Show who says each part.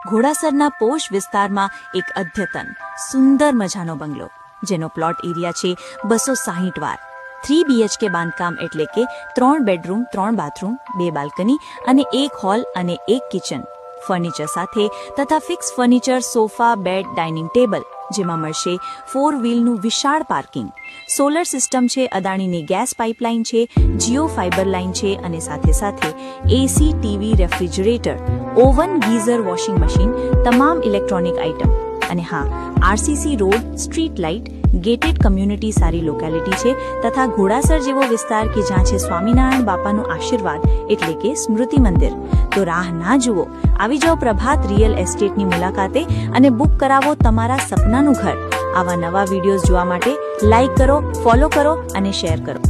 Speaker 1: ઘોડાસરના posh વિસ્તારમાં એક અદ્યતન સુંદર મજાનો બંગલો, જેનો પ્લોટ એરિયા છે 260 વાર. 3 BHK બાંધકામ એટલે કે 3 બેડરૂમ, 3 બાથરૂમ, 2 બાલ્કની અને 1 હોલ અને 1 કિચન. ફર્નિચર સાથે તથા fix furniture, sofa, bed, dining table, જેમાં મળશે 4 વ્હીલનું વિશાળ પાર્કિંગ. સોલર સિસ્ટમ છે, અદાણીની ગેસ પાઇપલાઇન છે, જીઓ ફાઇબર લાઇન છે અને સાથે સાથે AC, TV, refrigerator, oven, geyser, washing machine, તમામ ઇલેક્ટ્રોનિક આઇટમ. અને હા, RCC road, street light, gated community સારી લોકેલિટી છે તથા ઘોડાસર જેવો વિસ્તાર કે જ્યાં છે સ્વામિનારાયણ બાપાનો આશીર્વાદ એટલે કે સ્મૃતિ મંદિર. તો રાહ ના જુઓ, આવી જાઓ પ્રભાત રિયલ એસ્ટેટની મુલાકાતે અને બુક કરાવો તમારા સપનાનું ઘર. આવા નવા વિડીયોઝ જોવા માટે લાઇક કરો, ફોલો કરો અને શેર કરો.